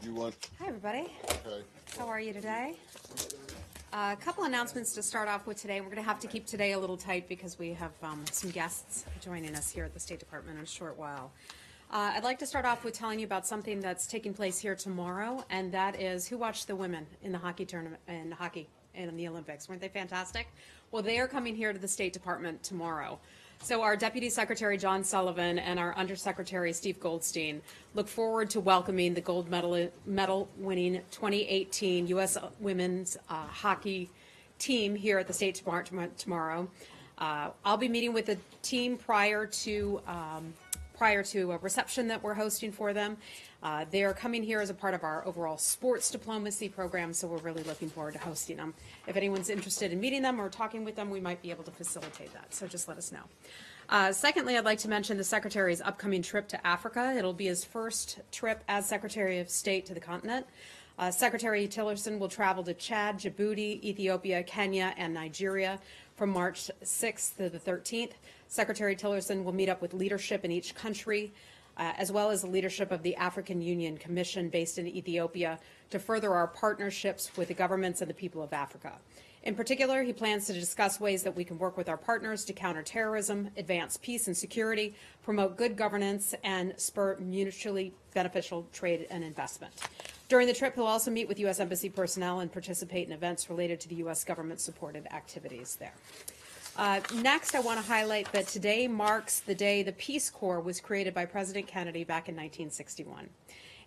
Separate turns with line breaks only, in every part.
you want?
Hi, everybody.
Okay.
How are you today? A couple announcements to start off with today. We're going to have to keep today a little tight because we have some guests joining us here at the State Department in a short while. I'd like to start off with telling you about something that's taking place here tomorrow, and that is who watched the women in the hockey tournament in hockey and in the Olympics. Weren't they fantastic? Well, they are coming here to the State Department tomorrow. So our Deputy Secretary John Sullivan and our Undersecretary Steve Goldstein look forward to welcoming the gold medal winning 2018 U.S. women's hockey team here at the State Department tomorrow. I'll be meeting with the team prior to a reception that we're hosting for them. They are coming here as a part of our overall sports diplomacy program, so we're really looking forward to hosting them. If anyone's interested in meeting them or talking with them, we might be able to facilitate that, so just let us know. Secondly, I'd like to mention the Secretary's upcoming trip to Africa. It'll be his first trip as Secretary of State to the continent. Secretary Tillerson will travel to Chad, Djibouti, Ethiopia, Kenya, and Nigeria from March 6th to the 13th. Secretary Tillerson will meet up with leadership in each country, as well as the leadership of the African Union Commission based in Ethiopia, to further our partnerships with the governments and the people of Africa. In particular, he plans to discuss ways that we can work with our partners to counter terrorism, advance peace and security, promote good governance, and spur mutually beneficial trade and investment. During the trip, he'll also meet with U.S. Embassy personnel and participate in events related to the U.S. government-supported activities there. Next, I want to highlight that today marks the day the Peace Corps was created by President Kennedy back in 1961.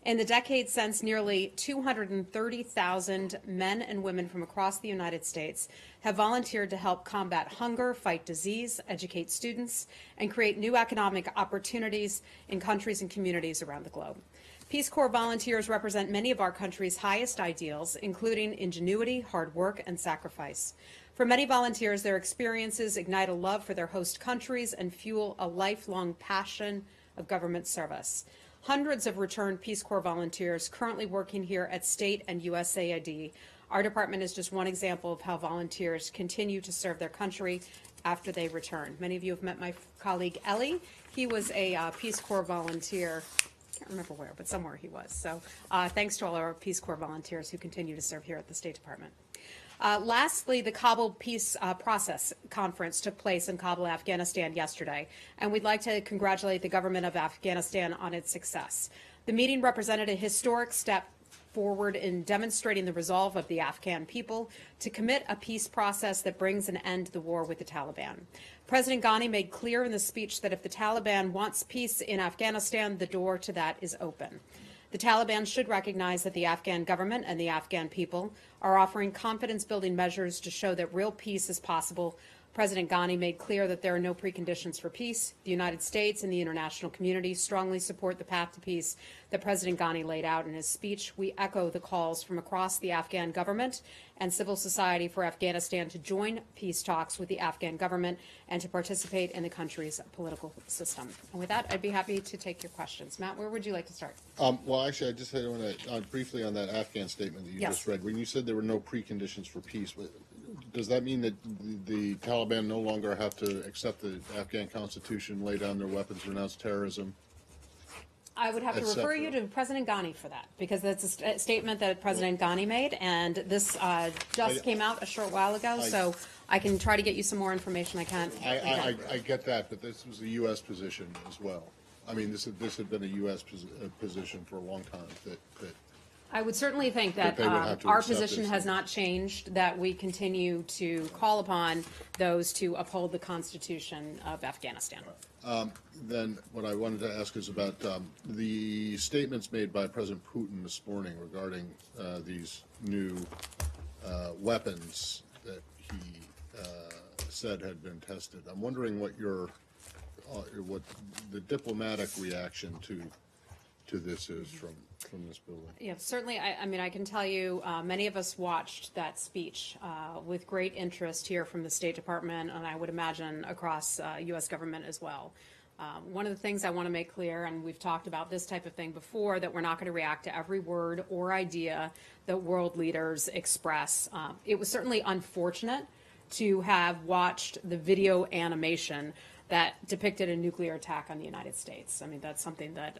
In the decades since, nearly 230,000 men and women from across the United States have volunteered to help combat hunger, fight disease, educate students, and create new economic opportunities in countries and communities around the globe. Peace Corps volunteers represent many of our country's highest ideals, including ingenuity, hard work, and sacrifice. For many volunteers, their experiences ignite a love for their host countries and fuel a lifelong passion of government service. Hundreds of returned Peace Corps volunteers currently working here at state and USAID. Our department is just one example of how volunteers continue to serve their country after they return. Many of you have met my colleague Ellie. He was a Peace Corps volunteer. I can't remember where, but somewhere he was. So thanks to all our Peace Corps volunteers who continue to serve here at the State Department. Lastly, the Kabul Peace Process Conference took place in Kabul, Afghanistan yesterday, and we'd like to congratulate the government of Afghanistan on its success. The meeting represented a historic step forward in demonstrating the resolve of the Afghan people to commit a peace process that brings an end to the war with the Taliban. President Ghani made clear in the speech that if the Taliban wants peace in Afghanistan, the door to that is open. The Taliban should recognize that the Afghan government and the Afghan people are offering confidence-building measures to show that real peace is possible. President Ghani made clear that there are no preconditions for peace. The United States and the international community strongly support the path to peace that President Ghani laid out in his speech. We echo the calls from across the Afghan government and civil society for Afghanistan to join peace talks with the Afghan government and to participate in the country's political system. And with that, I'd be happy to take your questions. Matt, where would you like to start?
Well, actually, I just want to briefly on that Afghan statement that you just read. When you said there were no preconditions for peace, does that mean that the Taliban no longer have to accept the Afghan constitution, lay down their weapons, renounce terrorism?
I would have to refer you to President Ghani for that, because that's a statement that President Ghani made, and this just came out a short while ago, so I can try to get you some more information. I can't.
I get that, but this was a U.S. position as well. I mean, this had been a U.S. position for a long time. That
I would certainly think that our position has not changed, that we continue to call upon those to uphold the Constitution of Afghanistan.
Then what I wanted to ask is about the statements made by President Putin this morning regarding these new weapons that he said had been tested. I'm wondering what what the diplomatic reaction to this is from this building.
Yeah, certainly. I mean, I can tell you many of us watched that speech with great interest here from the State Department, and I would imagine across U.S. government as well. One of the things I want to make clear, and we've talked about this type of thing before, that we're not going to react to every word or idea that world leaders express. It was certainly unfortunate to have watched the video animation that depicted a nuclear attack on the United States. I mean, that's something that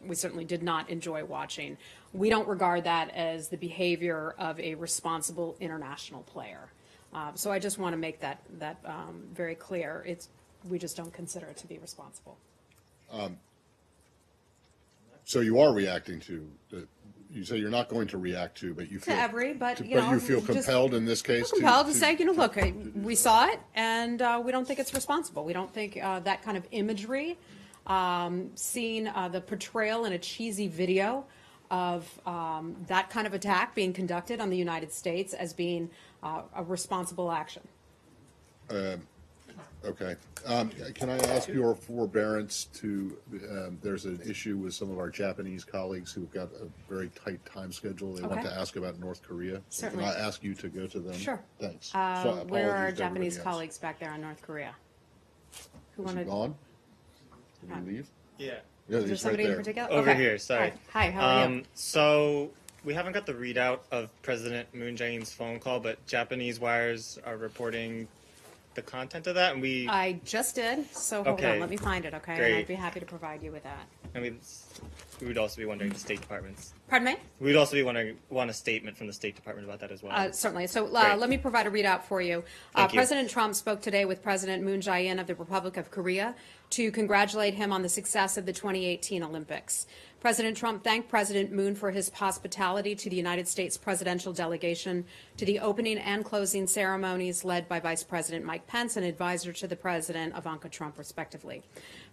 we certainly did not enjoy watching. We don't regard that as the behavior of a responsible international player. So I just want to make that very clear. We just don't consider it to be responsible.
So you are reacting to you say you're not going to react to, but you feel you feel compelled in this case.
Compelled to say, look, we saw it, and we don't think it's responsible. We don't think that kind of imagery, seeing the portrayal in a cheesy video of that kind of attack being conducted on the United States as being a responsible action.
Okay. Can I ask your forbearance to, there's an issue with some of our Japanese colleagues who've got a very tight time schedule. They want to ask about North Korea.
Certainly.
Can I ask you to go to them?
Sure.
Thanks.
Where are our Japanese colleagues back there in North Korea?
Is he gone? Did he leave?
Yeah.
Yeah,
Is there
he's
somebody
right
in
there.
particular?
Over
Okay.
here, sorry.
Hi, how are you?
So we haven't got the readout of President Moon Jae-in's phone call, but Japanese wires are reporting the content of that, and
I just did, so hold
Okay.
on, let me find it, okay?
Great.
And I'd be happy to provide you with that.
we would also be wondering the State Department's.
Pardon me?
We would also be want a statement from the State Department about that as well.
Certainly. So
Great.
let me provide a readout for you.
Thank you.
President Trump spoke today with President Moon Jae-in of the Republic of Korea to congratulate him on the success of the 2018 Olympics. President Trump thanked President Moon for his hospitality to the United States presidential delegation to the opening and closing ceremonies led by Vice President Mike Pence and advisor to the President Ivanka Trump, respectively.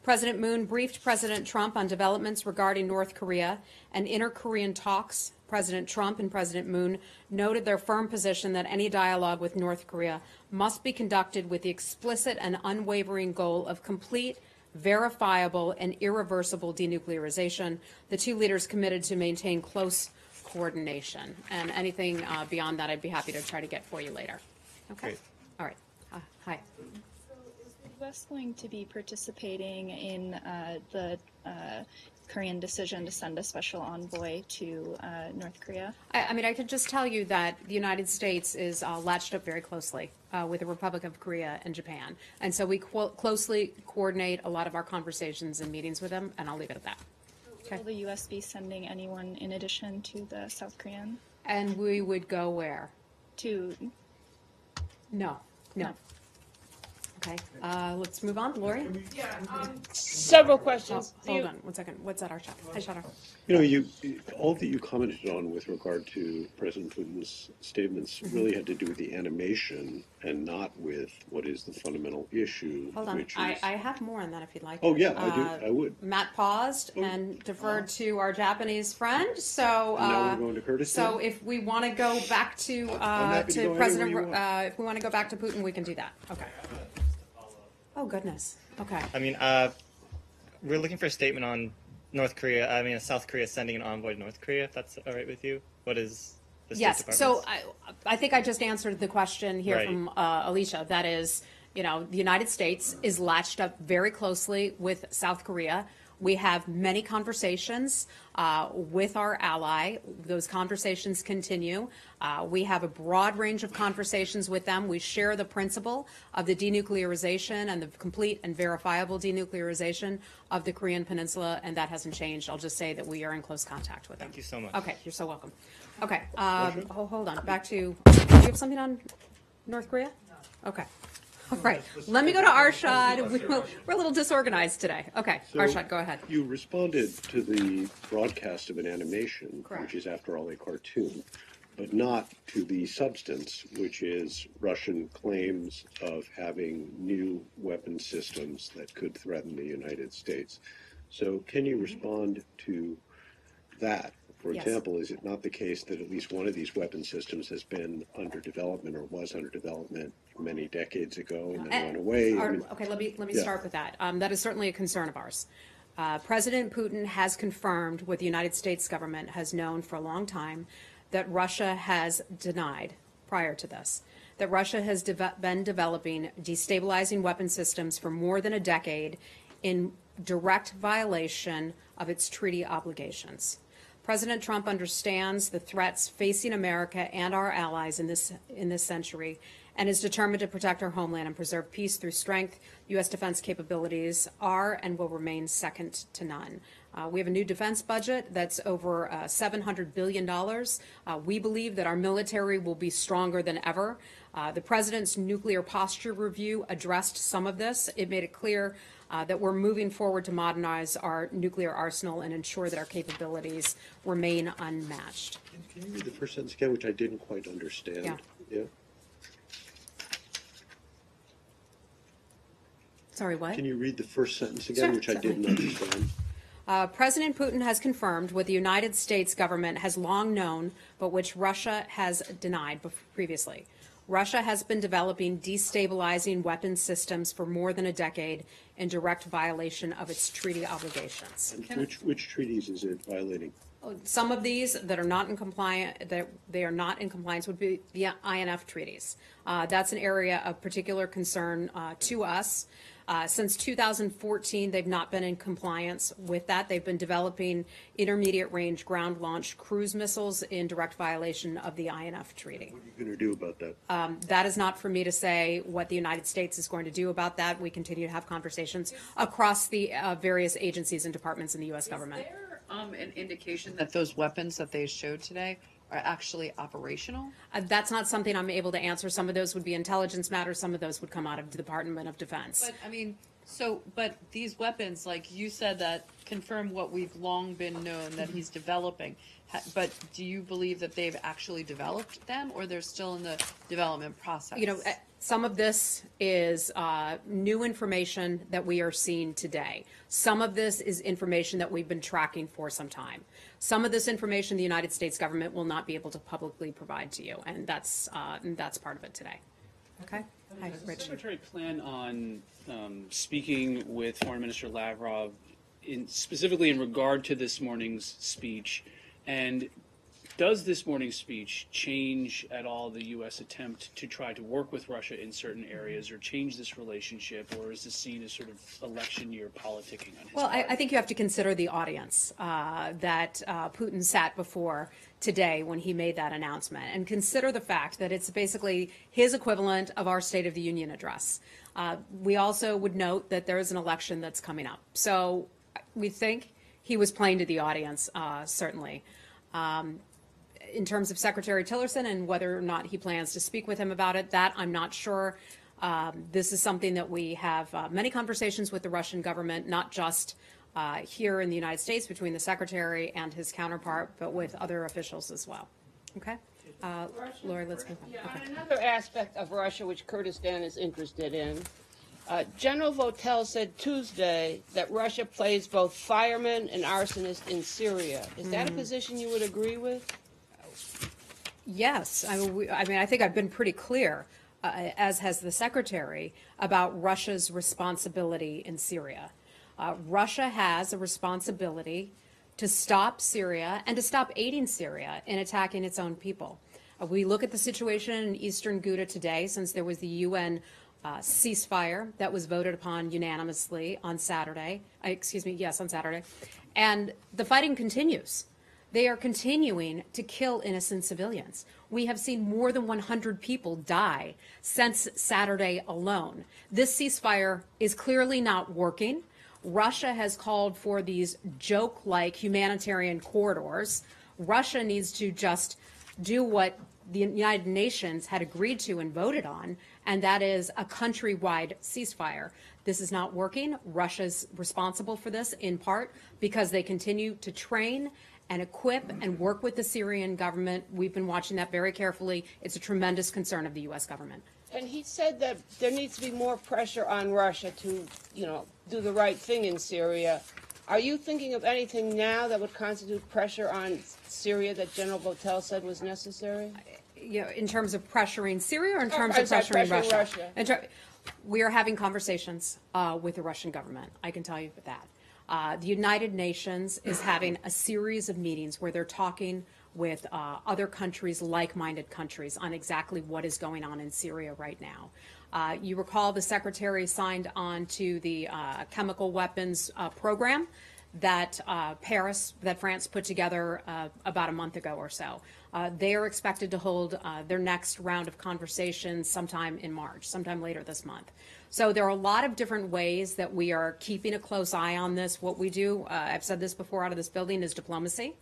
President Moon briefed President Trump on developments regarding North Korea and inter-Korean talks. President Trump and President Moon noted their firm position that any dialogue with North Korea must be conducted with the explicit and unwavering goal of complete, verifiable, and irreversible denuclearization. The two leaders committed to maintain close coordination. And anything beyond that, I'd be happy to try to get for you later. Okay?
Great.
All right. Hi.
So is the U.S. going to be participating in the Korean decision to send a special envoy to North Korea?
I mean, I could just tell you that the United States is latched up very closely with the Republic of Korea and Japan. And so we closely coordinate a lot of our conversations and meetings with them, and I'll leave it at that. Okay.
Will the U.S. be sending anyone in addition to the South Korean?
And we would go where?
To
No. Okay, let's move on. Lori?
Several questions.
Hold on 1 second. What's that, Arsha? Hi, Shada.
All that you commented on with regard to President Putin's statements really had to do with the animation and not with what is the fundamental issue.
Hold on.
Which is,
I have more on that if you'd like.
Oh, yeah, I would.
Matt paused and deferred to our Japanese friend. So,
now we're going to Kurdistan?
So if we want to go back to
happy to go
President,
anywhere you want.
if we want to go back to Putin, we can do that. Okay. Oh goodness. Okay.
I mean, we're looking for a statement on North Korea. I mean, South Korea sending an envoy to North Korea. If that's all right with you. What is the State
Yes.
Department's?
So I think I just answered the question here
Right.
from Alicia. That is, the United States is latched up very closely with South Korea. We have many conversations with our ally. Those conversations continue. We have a broad range of conversations with them. We share the principle of the denuclearization and the complete and verifiable denuclearization of the Korean Peninsula, and that hasn't changed. I'll just say that we are in close contact with them.
Thank you so much.
Okay, you're so welcome. Okay, hold on. Back to, do you have something on North Korea? No. Okay. All right, let me go to Arshad. We're a little disorganized today. Okay,
So
Arshad, go ahead.
You responded to the broadcast of an animation,
Correct.
which is after all a cartoon, but not to the substance, which is Russian claims of having new weapon systems that could threaten the United States. So can you respond to that? For
Yes.
example, is it not the case that at least one of these weapon systems has been under development or was under development many decades ago and then went away?
Okay, let me
Yeah.
start with that. That is certainly a concern of ours. President Putin has confirmed what the United States government has known for a long time, that Russia has denied prior to this, that Russia has been developing destabilizing weapon systems for more than a decade in direct violation of its treaty obligations. President Trump understands the threats facing America and our allies in this century and is determined to protect our homeland and preserve peace through strength. U.S. defense capabilities are and will remain second to none. We have a new defense budget that's over $700 billion. We believe that our military will be stronger than ever. The President's nuclear posture review addressed some of this. It made it clear that we're moving forward to modernize our nuclear arsenal and ensure that our capabilities remain unmatched.
Can you read the first sentence again, which I didn't quite understand? Yeah.
Sorry, what?
Can you read the first sentence again,
Sure,
which I didn't understand?
President Putin has confirmed what the United States government has long known, but which Russia has denied previously. Russia has been developing destabilizing weapons systems for more than a decade in direct violation of its treaty obligations.
And which treaties is it violating?
Some of these that are not in compliance would be the INF treaties. That's an area of particular concern to us. Since 2014, they've not been in compliance with that. They've been developing intermediate-range ground-launched cruise missiles in direct violation of the INF treaty.
What are you going to do about that?
That is not for me to say what the United States is going to do about that. We continue to have conversations across the various agencies and departments in the U.S. government.
Is there an indication that those weapons that they showed today are actually operational?
That's not something I'm able to answer. Some of those would be intelligence matters. Some of those would come out of the Department of Defense.
But I mean, but these weapons, like you said, that confirm what we've long been known that he's developing. But do you believe that they've actually developed them, or they're still in the development process?
You know, some of this is new information that we are seeing today. Some of this is information that we've been tracking for some time. Some of this information the United States government will not be able to publicly provide to you, and that's part of it today. Okay? Hi,
Does the
Rich.
Secretary plan on speaking with Foreign Minister Lavrov specifically in regard to this morning's speech? And does this morning's speech change at all the U.S. attempt to try to work with Russia in certain areas or change this relationship, or is this seen as sort of election year politicking on his
Well,
part?
I think you have to consider the audience that Putin sat before today when he made that announcement, and consider the fact that it's basically his equivalent of our State of the Union address. We also would note that there is an election that's coming up. So we think he was playing to the audience, certainly. In terms of Secretary Tillerson and whether or not he plans to speak with him about it, that I'm not sure. This is something that we have many conversations with the Russian government, not just here in the United States between the Secretary and his counterpart, but with other officials as well. Okay? Lori, let's move on.
Yeah,
Okay.
on another aspect of Russia which Kurdistan is interested in, General Votel said Tuesday that Russia plays both fireman and arsonist in Syria. Is that a position you would agree with?
Yes. I mean, I think I've been pretty clear, as has the Secretary, about Russia's responsibility in Syria. Russia has a responsibility to stop Syria and to stop aiding Syria in attacking its own people. We look at the situation in eastern Ghouta today, since there was the UN ceasefire that was voted upon unanimously on Saturday. On Saturday. And the fighting continues. They are continuing to kill innocent civilians. We have seen more than 100 people die since Saturday alone. This ceasefire is clearly not working. Russia has called for these joke-like humanitarian corridors. Russia needs to just do what the United Nations had agreed to and voted on, and that is a countrywide ceasefire. This is not working. Russia's responsible for this in part because they continue to train and equip and work with the Syrian government. We've been watching that very carefully. It's a tremendous concern of the U.S. government.
And he said that there needs to be more pressure on Russia to, do the right thing in Syria. Are you thinking of anything now that would constitute pressure on Syria that General Votel said was necessary?
In terms of pressuring Syria or in terms of pressuring Russia? We are having conversations with the Russian government. I can tell you that. The United Nations is having a series of meetings where they're talking with other countries, like-minded countries, on exactly what is going on in Syria right now. You recall the Secretary signed on to the chemical weapons program that that France put together about a month ago or so. They are expected to hold their next round of conversations sometime in March, sometime later this month. So there are a lot of different ways that we are keeping a close eye on this. What we do, I've said this before out of this building, is diplomacy.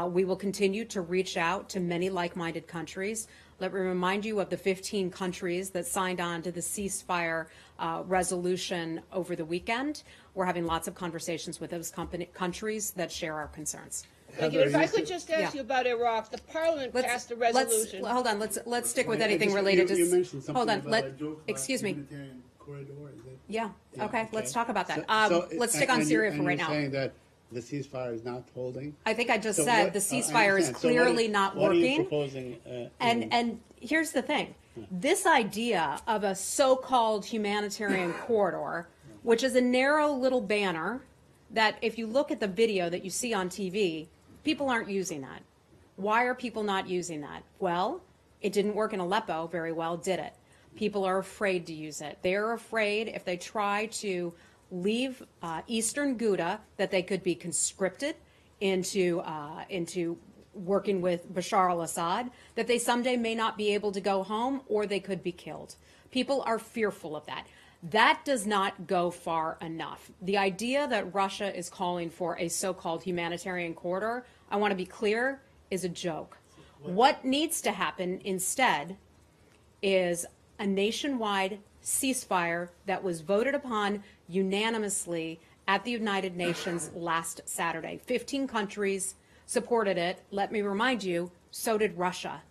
We will continue to reach out to many like-minded countries. Let me remind you of the 15 countries that signed on to the ceasefire resolution over the weekend. We're having lots of conversations with those countries that share our concerns.
Thank you. If I could just ask you about Iraq, the Parliament passed a resolution.
Hold on. Let's stick with anything related to.
You mentioned something
hold on.
about a joke
Excuse me.
humanitarian corridor. Is it?
Yeah. Okay. Let's talk about that. Let's
So-
stick on
and
Syria
you-
for right
and
now.
you're saying that the ceasefire is not holding?
I think I just
So
said
what-
the
I
ceasefire is
understand. So
clearly not
what are you
working.
proposing?
And here's the thing. This idea of a so-called humanitarian corridor, which is a narrow little banner that if you look at the video that you see on TV, people aren't using that. Why are people not using that? Well, it didn't work in Aleppo very well, did it? People are afraid to use it. They're afraid if they try to leave eastern Ghouta that they could be conscripted into working with Bashar al-Assad, that they someday may not be able to go home or they could be killed. People are fearful of that. That does not go far enough. The idea that Russia is calling for a so-called humanitarian corridor, I want to be clear, is a joke. What needs to happen instead is a nationwide ceasefire that was voted upon unanimously at the United Nations last Saturday. 15 countries supported it. Let me remind you, so did Russia.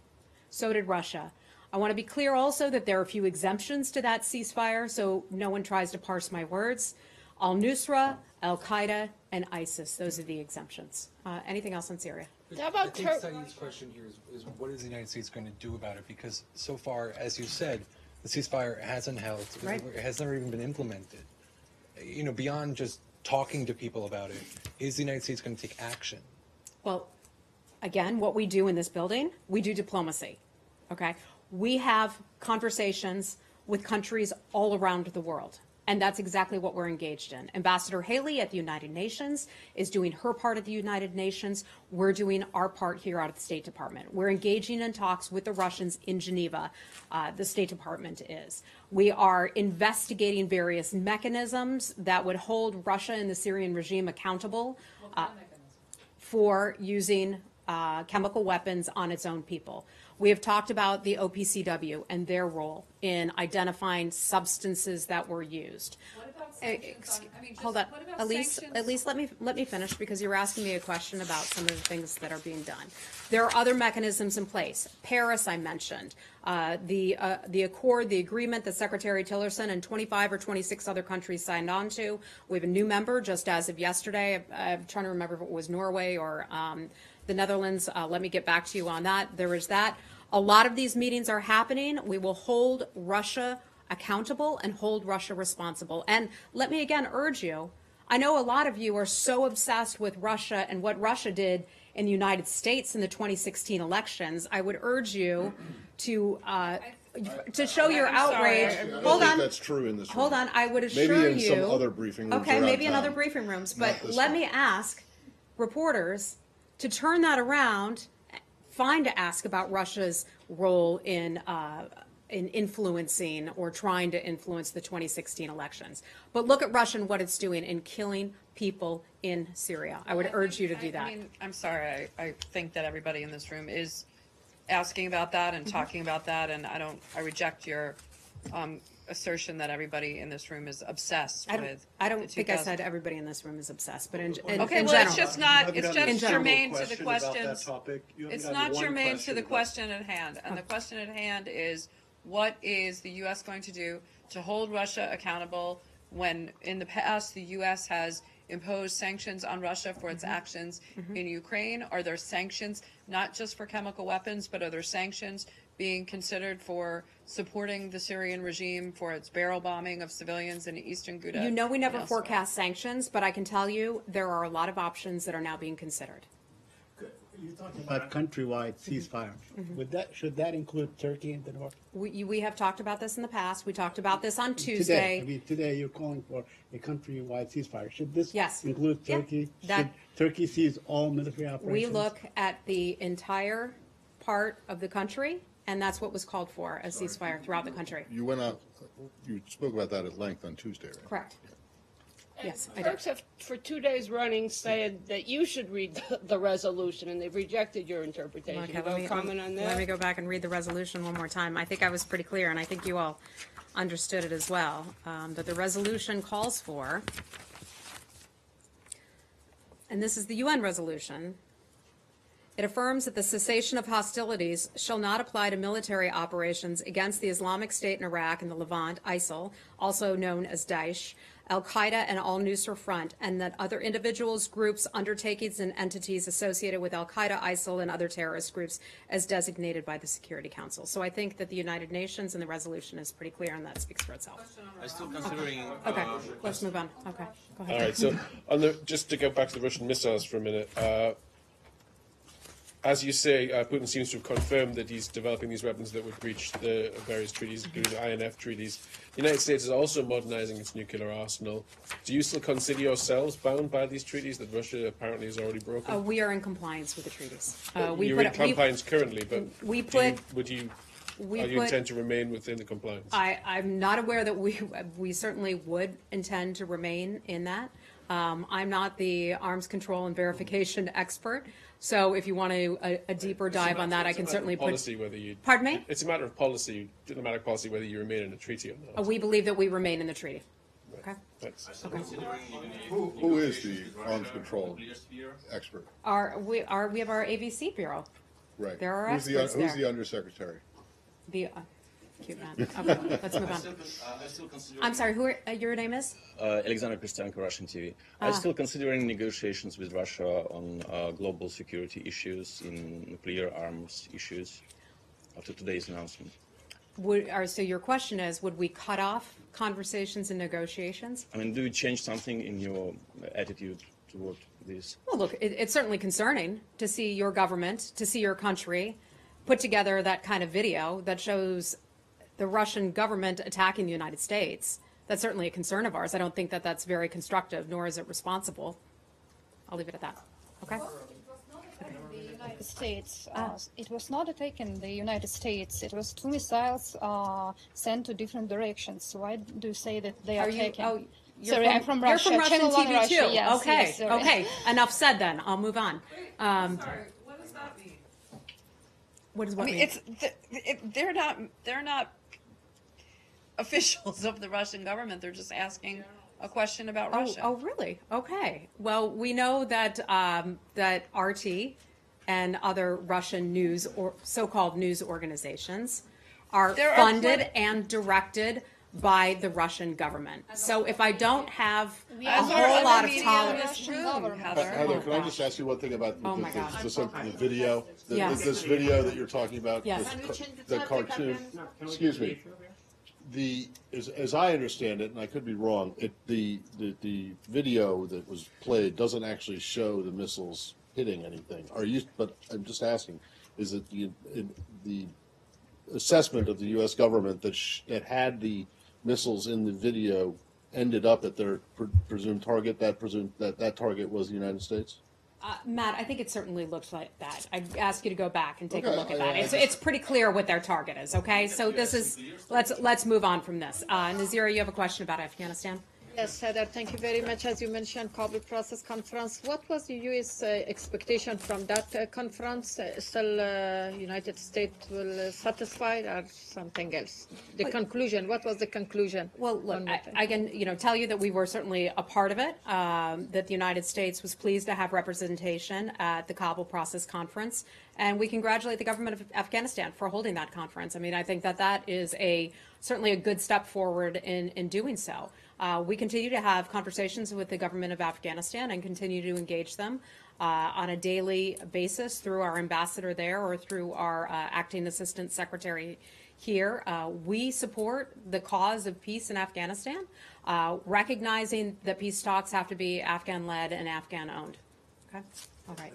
So did Russia. I want to be clear also that there are a few exemptions to that ceasefire, so no one tries to parse my words. Al-Nusra, Al-Qaeda, and ISIS, those are the exemptions. Anything else on Syria?
How about
I think Saeed's question here is what is the United States going to do about it? Because so far, as you said, the ceasefire hasn't held.
Right.
It has never even been implemented. You know, beyond just talking to people about it, is the United States going to take action?
Well, again, what we do in this building, we do diplomacy, okay? We have conversations with countries all around the world, and that's exactly what we're engaged in. Ambassador Haley at the United Nations is doing her part at the United Nations. We're doing our part here out of the State Department. We're engaging in talks with the Russians in Geneva, the State Department is. We are investigating various mechanisms that would hold Russia and the Syrian regime accountable for using chemical weapons on its own people. We have talked about the OPCW and their role in identifying substances that were used.
What about sanctions on,
Hold on,
what about
Elise,
sanctions?
let me finish because you were asking me a question about some of the things that are being done. There are other mechanisms in place. Paris, I mentioned. The accord, the agreement that Secretary Tillerson and 25 or 26 other countries signed on to. We have a new member just as of yesterday. I'm trying to remember if it was Norway or the Netherlands. Let me get back to you on that. There is that. A lot of these meetings are happening. We will hold Russia accountable and hold Russia responsible. And let me again urge you, I know a lot of you are so obsessed with Russia and what Russia did in the United States in the 2016 elections. I would urge you to show your outrage.
I don't
Hold
think
on.
that's true in this room.
Hold on. I would assure
Maybe in
you.
some other briefing rooms
Okay,
around
maybe in
town.
other briefing rooms.
Not
But
this
let
one.
me ask reporters to turn that around. Fine to ask about Russia's role in influencing or trying to influence the 2016 elections. But look at Russia and what it's doing in killing people in Syria. I would urge you to do that.
I mean, I'm sorry. I think that everybody in this room is asking about that and talking about that, and I reject your assertion that everybody in this room is obsessed with.
I don't
the
think I
2000
said everybody in this room is obsessed, but in
Okay,
in
well,
general.
it's just not. It's
In
just
general.
germane to the
Question about that
questions.
topic? You haven't
It's
gotten
not
one
germane to
question
the
about-
question at hand. And the question at hand is, what is the U.S. going to do to hold Russia accountable when in the past the U.S. has imposed sanctions on Russia for its actions in Ukraine? Are there sanctions not just for chemical weapons, but are there sanctions being considered for supporting the Syrian regime for its barrel bombing of civilians in eastern Ghouta?
You know we never
and elsewhere?
forecast sanctions, but I can tell you there are a lot of options that are now being considered.
You're talking about countrywide ceasefire. Should that include Turkey in the north?
We have talked about this in the past. We talked about this on
Today,
Tuesday.
I mean, today you're calling for a countrywide ceasefire. Should this
Yes.
include
Yeah.
Turkey?
That-
Should Turkey cease all military operations?
We look at the entire part of the country, and that's what was called for, a ceasefire throughout the country.
You went out, you spoke about that at length on Tuesday, right?
Correct. Yes, I did.
Turks have, for 2 days running, said that you should read the resolution, and they've rejected your interpretation.
Okay,
You
let
have
me,
a comment on that?
let me go back and read the resolution one more time. I think I was pretty clear, and I think you all understood it as well, that the resolution calls for, and this is the UN resolution, it affirms that the cessation of hostilities shall not apply to military operations against the Islamic State in Iraq and the Levant, ISIL, also known as Daesh, Al-Qaeda and al-Nusra Front, and that other individuals, groups, undertakings, and entities associated with Al-Qaeda, ISIL, and other terrorist groups as designated by the Security Council. So I think that the United Nations and the resolution is pretty clear, and that speaks for itself.
I'm still considering.
Okay, let's move on. Okay, go ahead.
All right. So, just to go back to the Russian missiles for a minute. As you say, Putin seems to have confirmed that he's developing these weapons that would breach the various treaties, including the INF treaties. The United States is also modernizing its nuclear arsenal. Do you still consider yourselves bound by these treaties that Russia apparently has already broken?
We are in compliance with the treaties.
You're in compliance currently, but you intend to remain within the compliance?
I'm not aware that we certainly would intend to remain in that. I'm not the arms control and verification expert, so if you want a deeper dive on that, I can certainly put.
Whether you.
Pardon me?
It's a matter of policy. Diplomatic policy, whether you remain in the treaty or not.
We believe that we remain in the treaty. Okay.
Thanks.
Who is the arms control expert?
We have our AVC bureau.
Right.
There are
Who's
experts
Who's
there.
the undersecretary?
The cute man. Okay, let's move on. I'm sorry. Your name is?
Alexander Kristenko, Russian TV. I'm still considering negotiations with Russia on global security issues, in nuclear arms issues, after today's announcement.
So your question is, would we cut off conversations and negotiations?
I mean, do you change something in your attitude toward this?
Well, look, it's certainly concerning to see your government, to see your country put together that kind of video that shows the Russian government attacking the United States. That's certainly a concern of ours. I don't think that that's very constructive, nor is it responsible. I'll leave it at that. Okay?
The United States. It was not attacked in the United States. It was 2 missiles sent to different directions. Why do you say that they are taken? Sorry, I'm from Russia.
You're from
Channel
Russian
1
TV too.
Russia. Yes,
Okay,
yes, sorry.
okay. Enough said then. I'll move on.
Sorry, what does that mean?
What does what
I mean,
mean?
they're not officials of the Russian government. They're just asking a question about Russia.
Oh, really? Okay. Well, we know that that RT and other Russian news or so-called news organizations are funded and directed by the Russian government. So if I don't have a whole lot of tolerance.
Heather, can I just ask you one thing about the video?
Yes.
This video that you're talking about,
Yes.
the cartoon. Excuse me. As I understand it, and I could be wrong, the video that was played doesn't actually show the missiles hitting anything. But I'm just asking, is it the assessment of the U.S. government that had the missiles in the video ended up at their presumed target? That target was the United States?
Matt, I think it certainly looks like that. I'd ask you to go back and take a look at that. It's pretty clear what their target is, okay? So this is, let's move on from this. Nazira, you have a question about Afghanistan?
Yes, Heather, thank you very much. As you mentioned, Kabul Process Conference. What was the U.S. expectation from that conference? Still, United States will satisfy or something else? The conclusion. What was the conclusion?
Well, look, I can tell you that we were certainly a part of it. That the United States was pleased to have representation at the Kabul Process Conference, and we congratulate the government of Afghanistan for holding that conference. I mean, I think that is certainly a good step forward in doing so. We continue to have conversations with the government of Afghanistan and continue to engage them on a daily basis through our ambassador there or through our acting assistant secretary here. We support the cause of peace in Afghanistan, recognizing that peace talks have to be Afghan-led and Afghan-owned. Okay, all right.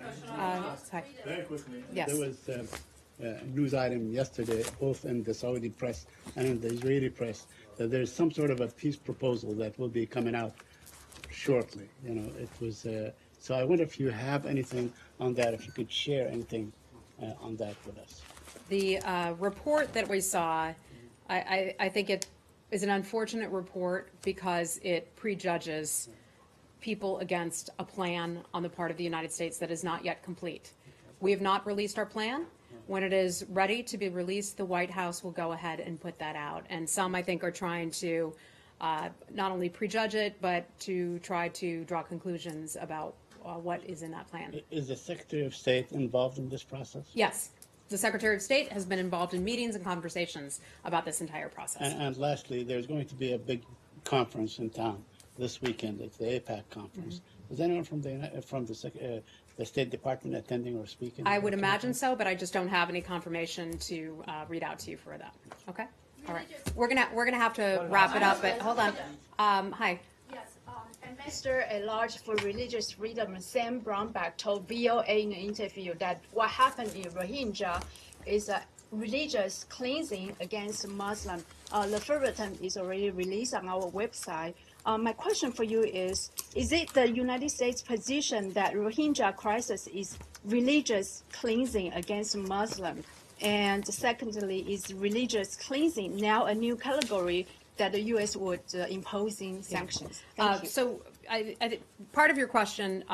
Hi.
Very quickly.
Yes.
There was a news item yesterday, both in the Saudi press and in the Israeli press, that there's some sort of a peace proposal that will be coming out shortly. You know, it was. So I wonder if you have anything on that, if you could share anything on that with us.
The report that we saw, I think it is an unfortunate report because it prejudges people against a plan on the part of the United States that is not yet complete. We have not released our plan. When it is ready to be released, the White House will go ahead and put that out. And some, I think, are trying to not only prejudge it, but to try to draw conclusions about what is in that plan.
Is the Secretary of State involved in this process?
Yes. The Secretary of State has been involved in meetings and conversations about this entire process.
And lastly, there's going to be a big conference in town this weekend. It's the APAC conference.
Mm-hmm.
Is anyone from the State Department attending or speaking?
I would imagine so, but I just don't have any confirmation to read out to you for that. Okay. All right. We're gonna have to wrap it up. But hold on. Hi.
Yes, Ambassador at Large for Religious Freedom Sam Brownback told VOA in an interview that what happened in Rohingya is a religious cleansing against Muslim. The verbatim is already released on our website. My question for you is it the United States position that Rohingya crisis is religious cleansing against Muslim? And secondly, is religious cleansing now a new category that the U.S. would imposing sanctions? Thank you.
So part of your question,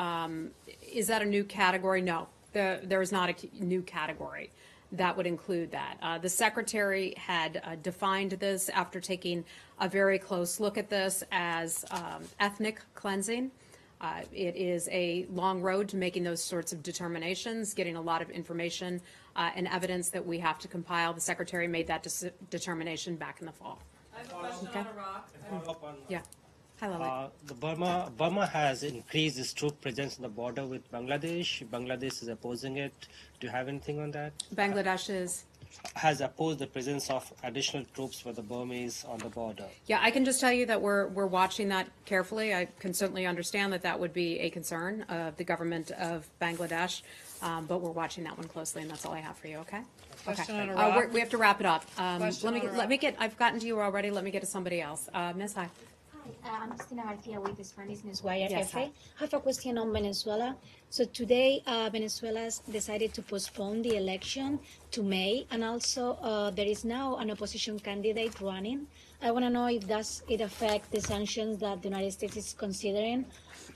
is that a new category? No, there is not a new category that would include that. The Secretary had defined this after taking a very close look at this as ethnic cleansing. It is a long road to making those sorts of determinations, getting a lot of information and evidence that we have to compile. The Secretary made that determination back in the fall.
I have a question on Iraq.
Yeah. Hi, Lily.
Burma has increased its troop presence on the border with Bangladesh. Bangladesh is opposing it. Do you have anything on that?
Bangladesh
has opposed the presence of additional troops for the Burmese on the border.
Yeah, I can just tell you that we're watching that carefully. I can certainly understand that that would be a concern of the government of Bangladesh, but we're watching that one closely, and that's all I have for you. Okay.
Question on
Okay.
Iraq.
We have to wrap it up.
Question on
Let me get. I've gotten to you already. Let me get to somebody else. Miss, hi.
I'm Cristina Garcia with the Spanish Newswire
Yes,
FA.
hi.
I have a question on Venezuela. So today, Venezuela has decided to postpone the election to May, and also there is now an opposition candidate running. I want to know if does it affect the sanctions that the United States is considering,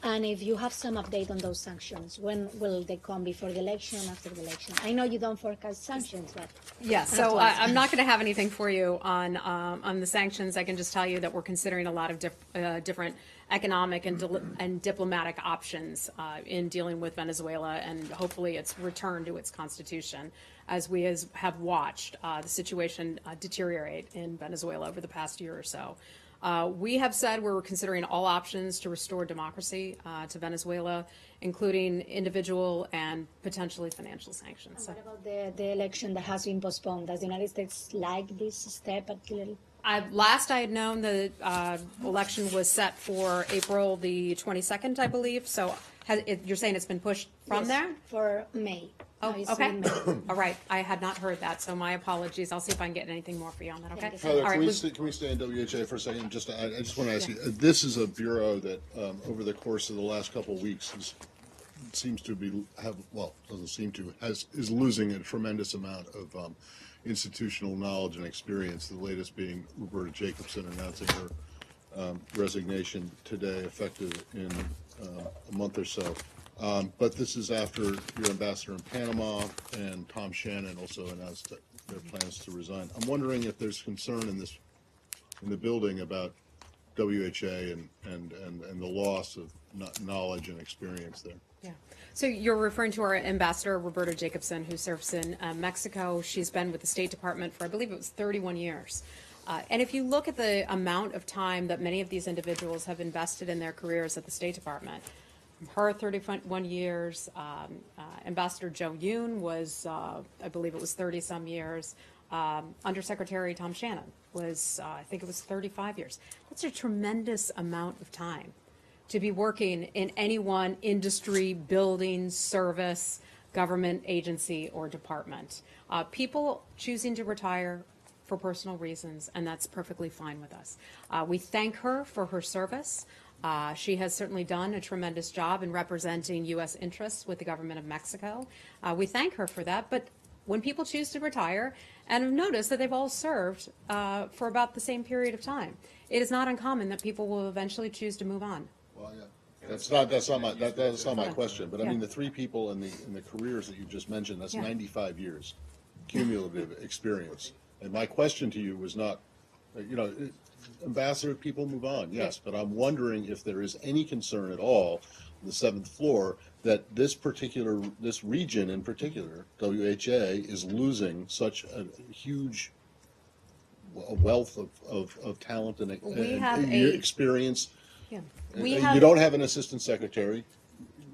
and if you have some update on those sanctions. When will they come, before the election, after the election? I know you don't forecast sanctions, but
Yeah, so I'm not going to have anything for you on the sanctions. I can just tell you that we're considering a lot of different economic and diplomatic options in dealing with Venezuela, and hopefully its return to its constitution, as we have watched the situation deteriorate in Venezuela over the past year or so. We have said we're considering all options to restore democracy to Venezuela, including individual and potentially financial sanctions.
what about the election that has been postponed? Does the United States like this step at little?
Last I had known, the election was set for April the 22nd, I believe. So you're saying it's been pushed from
Yes,
there?
for May.
Oh,
Now it's
okay.
in May.
All right. I had not heard that, so my apologies. I'll see if I can get anything more for you on that, okay?
Heather,
All right.
can we stay in WHA for a second? I just want to ask you, this is a bureau that over the course of the last couple of weeks seems to is losing a tremendous amount of institutional knowledge and experience, the latest being Roberta Jacobson announcing her resignation today, effective in a month or so. But this is after your ambassador in Panama and Tom Shannon also announced their plans to resign. I'm wondering if there's concern in the building about WHA and the loss of knowledge and experience there.
Yeah. So you're referring to our ambassador, Roberta Jacobson, who serves in Mexico. She's been with the State Department for, I believe it was 31 years. And if you look at the amount of time that many of these individuals have invested in their careers at the State Department, her 31 years, Ambassador Joe Yoon was, I believe it was 30-some years. Undersecretary Tom Shannon was, I think it was 35 years. That's a tremendous amount of time to be working in any one industry, building, service, government agency, or department. People choosing to retire for personal reasons, and that's perfectly fine with us. We thank her for her service. She has certainly done a tremendous job in representing U.S. interests with the government of Mexico. We thank her for that, but when people choose to retire and have noticed that they've all served for about the same period of time, it is not uncommon that people will eventually choose to move on.
Well, yeah. That's not my question, but I mean, the three people in the careers that you just mentioned, that's 95 years cumulative experience. And my question to you was not, ambassador, people move on, yes, but I'm wondering if there is any concern at all, the seventh floor, that this region in particular, WHA, is losing such a huge wealth of talent and experience. You don't have an assistant secretary,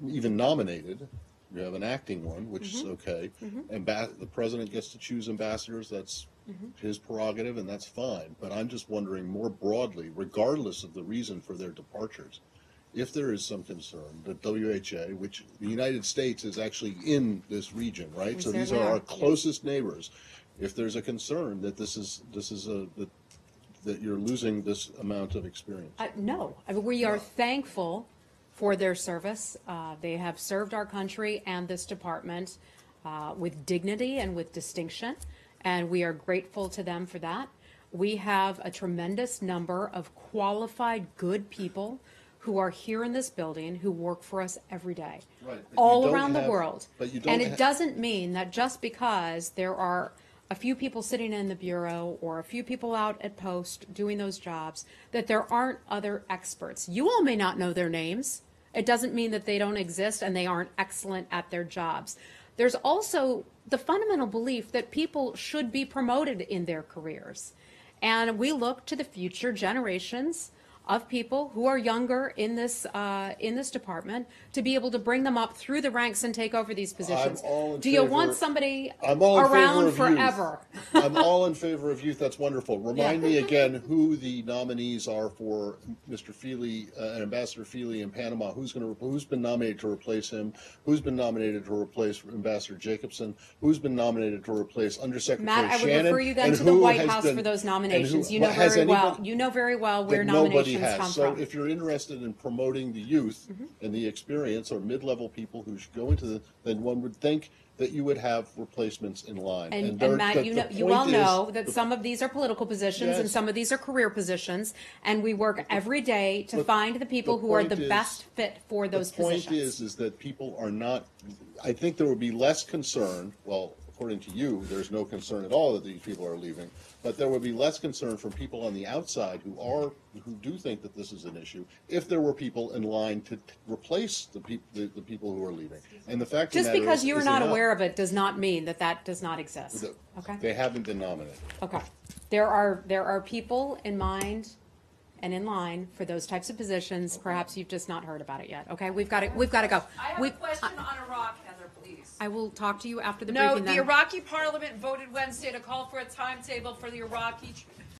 even nominated. You have an acting one, which is okay. And the president gets to choose ambassadors. That's his prerogative, and that's fine. But I'm just wondering more broadly, regardless of the reason for their departures, if there is some concern that WHA, which the United States is actually in this region, right? So these are our closest neighbors. If there's a concern that that you're losing this amount of experience.
No, I mean, we are thankful for their service. They have served our country and this department with dignity and with distinction, and we are grateful to them for that. We have a tremendous number of qualified, good people who are here in this building who work for us every day, all around the world. And it doesn't mean that just because there are a few people sitting in the bureau or a few people out at post doing those jobs, that there aren't other experts. You all may not know their names. It doesn't mean that they don't exist and they aren't excellent at their jobs. There's also the fundamental belief that people should be promoted in their careers. And we look to the future generations of people who are younger in this department to be able to bring them up through the ranks and take over these positions. Do you want somebody around forever?
I'm all in favor of youth. That's wonderful. Remind me again who the nominees are for Mr. Feely and Ambassador Feely in Panama. Who's been nominated to replace him? Who's been nominated to replace Ambassador Jacobson? Who's been nominated to replace Undersecretary
Matt,
Shannon?
I would refer you then to the White House for those nominations. You know very well where nominations come
so
from.
if you're interested in promoting the youth and the experience or mid-level people who should go into then one would think that you would have replacements in line.
And Matt, you well know that some of these are political positions and some of these are career positions, and we work every day to find the people who are the best fit for those positions.
The point is that people are not, I think there would be less concern, well, according to you, there's no concern at all that these people are leaving, but there would be less concern from people on the outside who do think that this is an issue if there were people in line to replace the people who are leaving. And the fact
just because you're not aware of it does not mean that that does not exist. Okay.
They haven't been nominated.
Okay. There are people in mind and in line for those types of positions. Perhaps you've just not heard about it yet. Okay. We've got to go.
I have a question on Iraq, Heather, please.
I will talk to you after the
briefing.
briefing.
No, the Iraqi parliament voted Wednesday to call for a timetable for the Iraqi